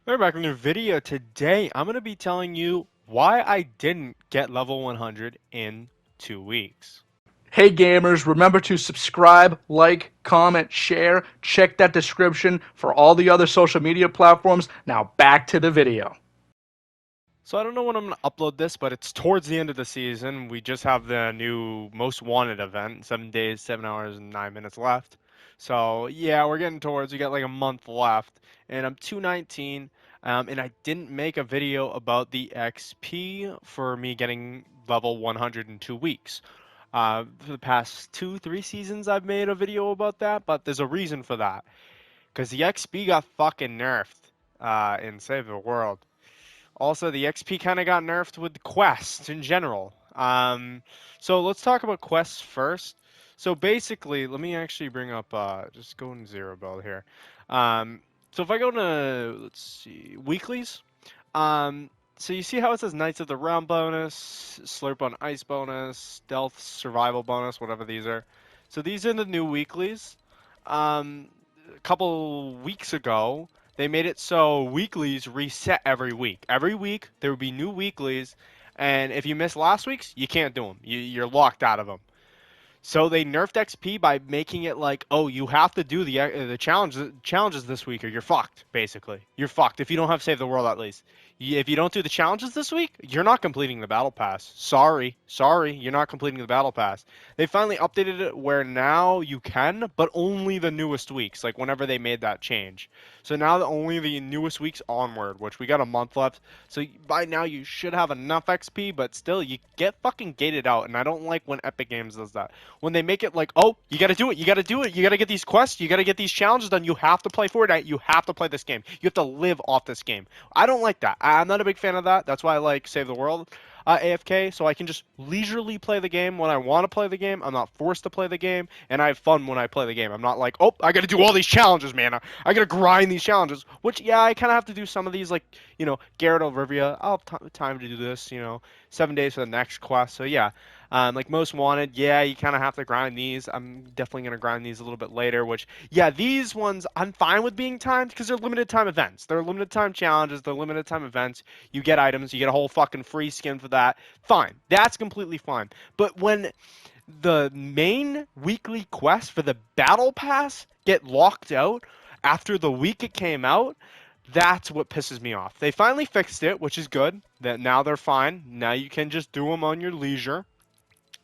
We're back in a new video. Today, I'm going to be telling you why I didn't get level 100 in 2 weeks. Hey gamers, remember to subscribe, like, comment, share. Check that description for all the other social media platforms. Now back to the video. So I don't know when I'm going to upload this, but it's towards the end of the season. We just have the new Most Wanted event, 7 days, 7 hours, and 9 minutes left. So yeah, we're getting towards, we got like a month left, and I'm 219, and I didn't make a video about the XP for me getting level 100 in 2 weeks. For the past 2, 3 seasons, I've made a video about that, but there's a reason for that. Because the XP got fucking nerfed in Save the World. Also, the XP kind of got nerfed with quests in general. So let's talk about quests first. So basically, let me actually bring up, just go in zero build here. So if I go to, let's see, weeklies. Um, so you see how it says Knights of the Realm bonus, Slurp on Ice bonus, Stealth Survival bonus, whatever these are. So these are the new weeklies. A couple weeks ago, they made it so weeklies reset every week. Every week there would be new weeklies, and if you miss last week's, you can't do them. You're locked out of them. So they nerfed XP by making it like, oh, you have to do the challenges this week, or you're fucked. Basically, you're fucked if you don't have Save the World at least. If you don't do the challenges this week, you're not completing the battle pass. Sorry, you're not completing the battle pass. They finally updated it where now you can, but only the newest weeks, like whenever they made that change. So now only the newest weeks onward, which we got a month left. So by now you should have enough XP, but still you get fucking gated out, and I don't like when Epic Games does that. When they make it like, oh, you gotta do it, you gotta do it, you gotta get these quests, you gotta get these challenges done, you have to play Fortnite, you have to play this game, you have to live off this game. I don't like that. I'm not a big fan of that. That's why I like Save the World AFK, so I can just leisurely play the game when I want to play the game. I'm not forced to play the game, and I have fun when I play the game. I'm not like, oh, I gotta do all these challenges, man. I gotta grind these challenges, which, yeah, I kind of have to do some of these, like, Garrett of Rivia. I'll have time to do this, 7 days for the next quest, so yeah. Like Most Wanted, yeah, you kind of have to grind these. I'm definitely going to grind these a little bit later, which, yeah, these ones I'm fine with being timed because they're limited time events. They're limited time challenges, they're limited time events. You get items, you get a whole fucking free skin for that. Fine. That's completely fine. But when the main weekly quest for the battle pass get locked out after the week it came out, that's what pisses me off. They finally fixed it, which is good. That now they're fine. Now you can just do them on your leisure.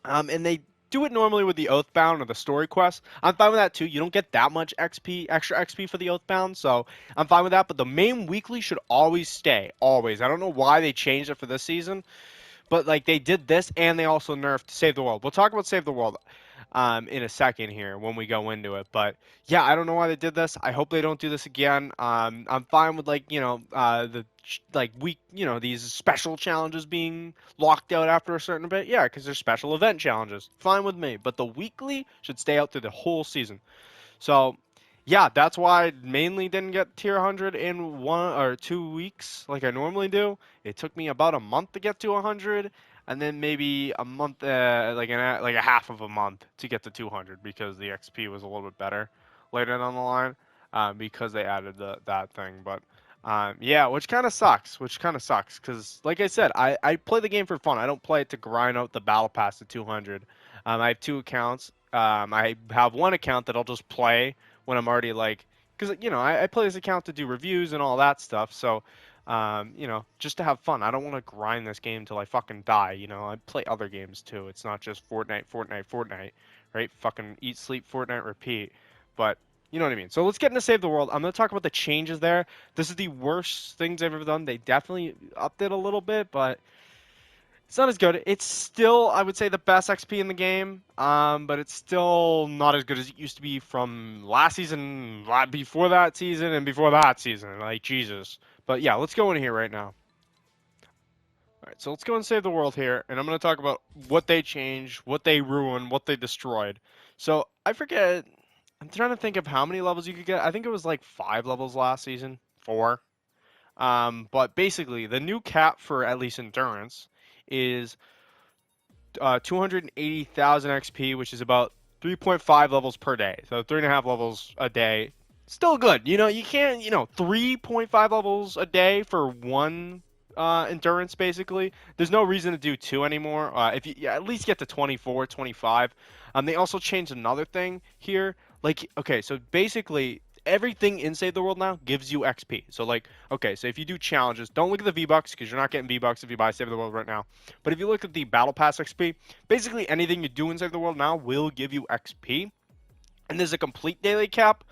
And they do it normally with the Oathbound or the story quest. I'm fine with that too. You don't get that much XP, extra XP for the Oathbound, so I'm fine with that. But the main weekly should always stay, always. I don't know why they changed it for this season, but like they did this, and they also nerfed Save the World. We'll talk about Save the World in a second here when we go into it. But yeah, I don't know why they did this. I hope they don't do this again. I'm fine with these special challenges being locked out after a certain bit. Yeah, because they're special event challenges. Fine with me. But the weekly should stay out through the whole season. So yeah, that's why I mainly didn't get tier 100 in 1 or 2 weeks like I normally do. It took me about a month to get to 100, and then maybe a month, like a half of a month to get to 200 because the XP was a little bit better later down the line, because they added that thing. But yeah, which kind of sucks. Because, like I said, I play the game for fun. I don't play it to grind out the battle pass to 200. I have two accounts. I have one account that I'll just play when I'm already like, because I play this account to do reviews and all that stuff. So, just to have fun. I don't want to grind this game till I fucking die. I play other games too. It's not just Fortnite, right? Fucking eat, sleep, Fortnite, repeat. But you know what I mean. So let's get into Save the World. I'm gonna talk about the changes there. This is the worst things I've ever done. They definitely upped it a little bit, but it's not as good. It's still, I would say, the best XP in the game, but it's still not as good as it used to be from last season, before that season, and before that season. Like, Jesus. But yeah, let's go in here right now. Alright, so let's go and Save the World here, and I'm going to talk about what they changed, what they ruined, what they destroyed. So, I forget, I'm trying to think of how many levels you could get. I think it was like 5 levels last season. 4. But basically, the new cap for at least endurance is 280,000 XP, which is about 3.5 levels per day. So 3.5 levels a day Still good. You know, you can't, 3.5 levels a day for one endurance, basically. There's no reason to do two anymore. If you at least get to 24, 25. They also changed another thing here. Like, okay, so basically, everything in Save the World now gives you XP. So, like, okay, so if you do challenges, don't look at the V-Bucks because you're not getting V-Bucks if you buy Save the World right now. But if you look at the Battle Pass XP, basically anything you do in Save the World now will give you XP. And there's a complete daily cap,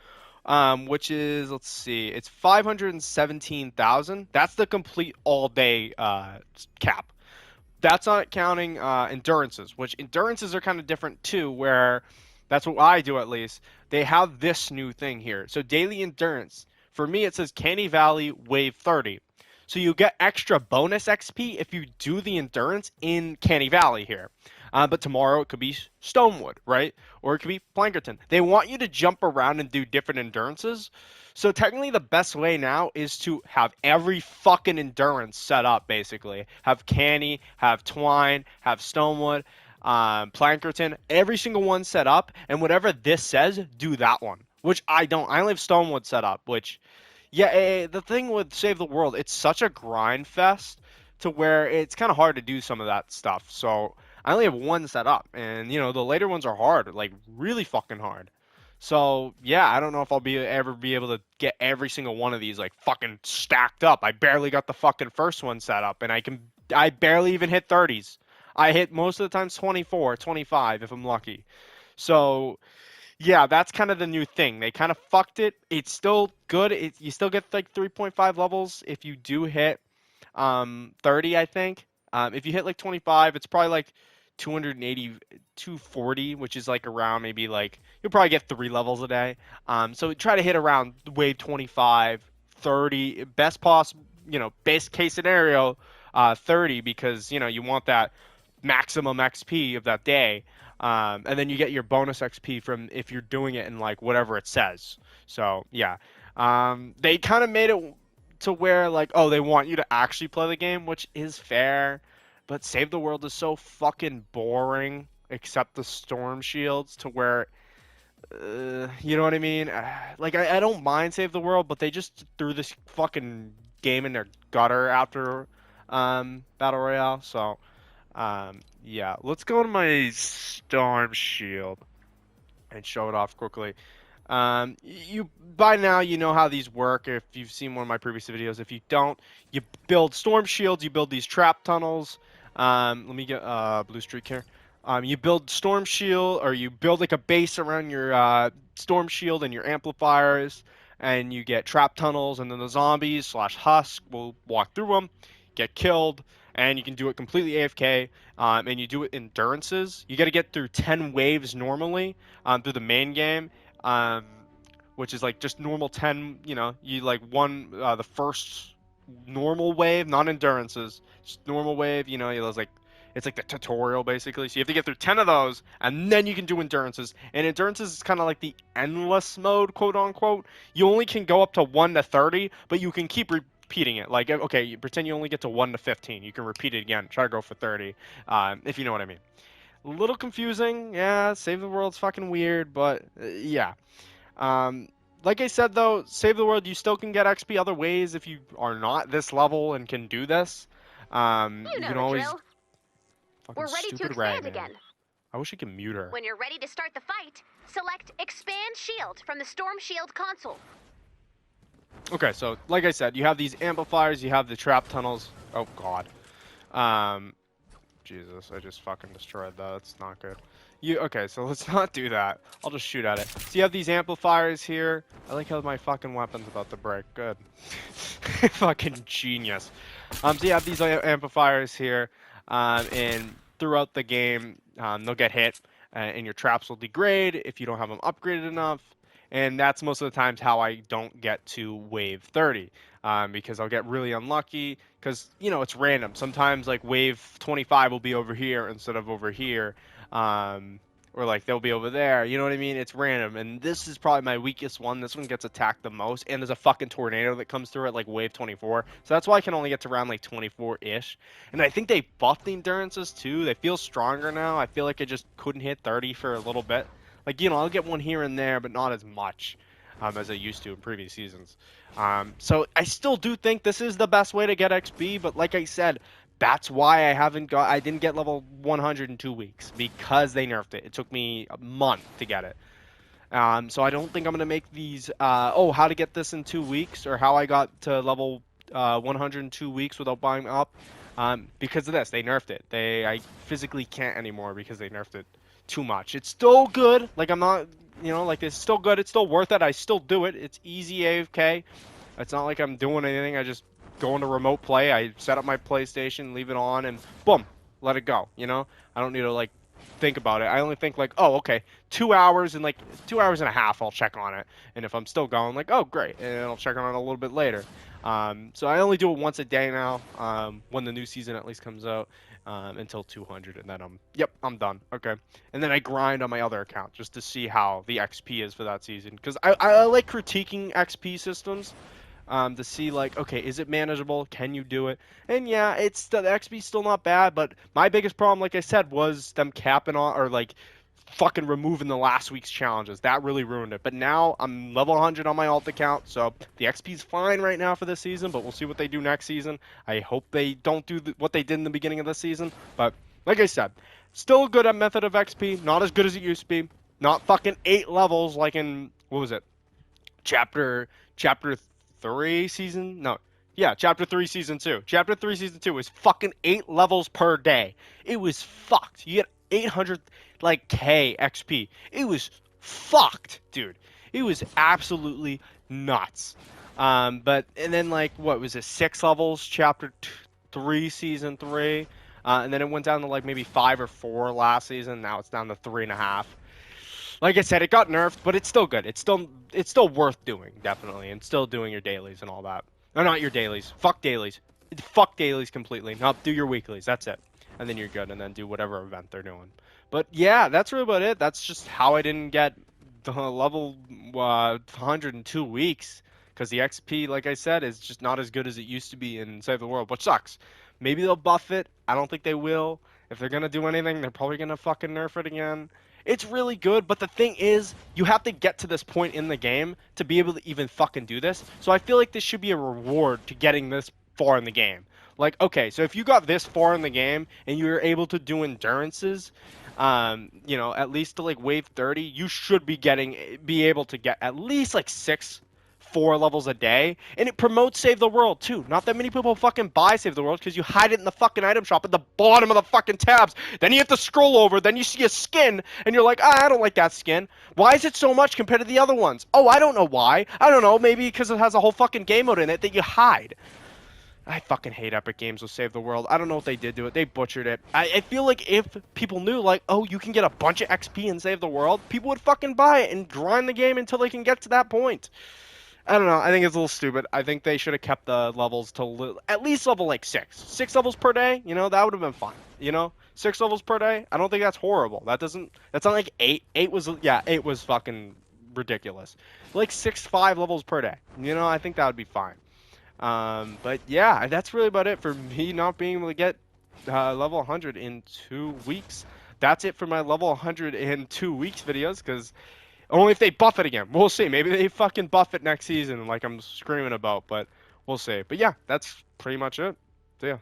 which is, let's see, it's 517,000. That's the complete all day cap. That's not counting endurances, which endurances are kind of different too, where that's what I do at least. They have this new thing here. So daily endurance, for me, it says Canny Valley Wave 30. So you get extra bonus XP if you do the endurance in Canny Valley here. But tomorrow it could be Stonewood, right? Or it could be Plankerton. They want you to jump around and do different endurances. So technically the best way now is to have every fucking endurance set up, basically. Have Canny, have Twine, have Stonewood, Plankerton, every single one set up, and whatever this says, do that one. Which I don't. I only have Stonewood set up, which, yeah, the thing with Save the World, it's such a grind fest to where it's kind of hard to do some of that stuff. So I only have one set up, and the later ones are hard, like really fucking hard. So yeah, I don't know if I'll ever be able to get every single one of these like fucking stacked up. I barely got the fucking first one set up, and I barely even hit 30s. I hit most of the times 24, 25 if I'm lucky. So yeah, that's kind of the new thing. They kind of fucked it. It's still good. You still get like 3.5 levels if you do hit 30, I think. If you hit like 25, it's probably like 280, 240, which is like around maybe like you'll probably get 3 levels a day. So try to hit around wave 25, 30, best case scenario, 30 because you want that maximum XP of that day. And then you get your bonus XP from if you're doing it in like whatever it says. So yeah, they kind of made it to where like, oh, they want you to actually play the game, which is fair, but Save the World is so fucking boring, except the storm shields, to where, you know what I mean? Like I don't mind Save the World, but they just threw this fucking game in their gutter after Battle Royale. So yeah, let's go to my storm shield and show it off quickly. You by now you know how these work if you've seen one of my previous videos. If you don't, you build storm shields, you build these trap tunnels. Let me get blue streak here. You build storm shield, or you build like a base around your storm shield and your amplifiers, and you get trap tunnels, and then the zombies slash husk will walk through them, get killed, and you can do it completely AFK. And you do it endurances. You got to get through 10 waves normally through the main game, um, which is like just normal 10. You like the first normal wave, not endurances, just normal wave. It's like the tutorial basically. So you have to get through 10 of those, and then you can do endurances. And endurances is kind of like the endless mode, quote unquote. You only can go up to 1 to 30, but you can keep repeating it. Like, okay, you pretend you only get to 1 to 15. You can repeat it again. Try to go for 30, if you know what I mean. A little confusing. Yeah, Save the World's fucking weird, but yeah. Like I said, though, Save the World, you still can get XP other ways if you are not this level and can do this. You You know can the always... drill. Fucking We're ready to stupid expand Ragman. again. I wish I could mute her. When you're ready to start the fight, select Expand Shield from the Storm Shield console. Okay, so like I said, you have these amplifiers, you have the trap tunnels. Oh god. Jesus, I just fucking destroyed that. That's not good. Okay, so let's not do that. I'll just shoot at it. So you have these amplifiers here. I like how my fucking weapon's about to break. Good. Fucking genius. So you have these amplifiers here, and throughout the game, they'll get hit, and your traps will degrade if you don't have them upgraded enough. And that's most of the times how I don't get to wave 30, because I'll get really unlucky because, it's random. Sometimes, like, wave 25 will be over here instead of over here, or, like, they'll be over there. You know what I mean? It's random. And this is probably my weakest one. This one gets attacked the most, and there's a fucking tornado that comes through at, like, wave 24. So that's why I can only get to around, like, 24-ish. And I think they buffed the endurances, too. They feel stronger now. I feel like I just couldn't hit 30 for a little bit. Like, I'll get one here and there, but not as much. as I used to in previous seasons. So I still do think this is the best way to get XP, but like I said, that's why I didn't get level 100 in 2 weeks, because they nerfed it. It took me a month to get it. So I don't think I'm gonna make these. How to get this in 2 weeks, or how I got to level 100 in 2 weeks without buying up. Because of this, they nerfed it. I physically can't anymore because they nerfed it too much. It's still good. Like, I'm not, like, it's still good. It's still worth it. I still do it. It's easy AFK. It's not like I'm doing anything. I just go into remote play. I set up my PlayStation, leave it on, and boom, let it go. I don't need to like think about it. I only think like, oh, okay, 2 hours and like 2 hours and a half, I'll check on it. And if I'm still going, like, oh, great, and I'll check on it a little bit later. So I only do it once a day now, when the new season at least comes out, until 200, and then I'm done. Okay, and then I grind on my other account just to see how the XP is for that season, because I like critiquing XP systems. To see like, okay, is it manageable? Can you do it? And yeah, the XP's still not bad, but my biggest problem, like I said, was them capping on, or like fucking removing the last week's challenges. That really ruined it. But now I'm level 100 on my alt account, so the XP's fine right now for this season, but we'll see what they do next season. I hope they don't do what they did in the beginning of the season, but like I said, still a good method of XP, not as good as it used to be. Not fucking 8 levels like in, what was it? Chapter 3 season? No. Yeah, Chapter 3 Season 2. Chapter 3 Season 2 was fucking 8 levels per day. It was fucked. You get 800, like, K XP. It was fucked, dude. It was absolutely nuts. And then, like, what was it? 6 levels, Chapter 3 Season 3. And then it went down to, like, maybe 5 or 4 last season. Now it's down to 3.5. Like I said, it got nerfed, but it's still good. It's still worth doing, definitely, and still doing your dailies and all that. No, not your dailies. Fuck dailies. Fuck dailies completely. No, do your weeklies. That's it. And then you're good, and then do whatever event they're doing. But yeah, that's really about it. That's just how I didn't get the level 100 in 2 weeks, because the XP, like I said, is just not as good as it used to be in Save the World, which sucks. Maybe they'll buff it. I don't think they will. If they're gonna do anything, they're probably gonna fucking nerf it again. It's really good, but the thing is, you have to get to this point in the game to be able to even fucking do this. So I feel like this should be a reward to getting this far in the game. Like, okay, so if you got this far in the game and you were able to do endurances, at least to like wave 30, you should be able to get at least like 4 levels a day, and it promotes Save the World too. Not that many people fucking buy Save the World because you hide it in the fucking item shop at the bottom of the fucking tabs. Then you have to scroll over, then you see a skin, and you're like, I don't like that skin. Why is it so much compared to the other ones? Oh, I don't know why. I don't know, maybe because it has a whole fucking game mode in it that you hide. I fucking hate Epic Games with Save the World. I don't know what they did to it. They butchered it. I feel like if people knew, like, oh, you can get a bunch of XP and Save the World, people would fucking buy it and grind the game until they can get to that point. I don't know. I think it's a little stupid. I think they should have kept the levels to at least level like 6. 6 levels per day, that would have been fine. 6 levels per day. I don't think that's horrible. That's not like 8. 8 was fucking ridiculous. Like 5 levels per day. I think that would be fine. But yeah, that's really about it for me not being able to get level 100 in 2 weeks. That's it for my level 100 in 2 weeks videos, because only if they buff it again. We'll see. Maybe they fucking buff it next season like I'm screaming about, but we'll see. But yeah, that's pretty much it. So yeah.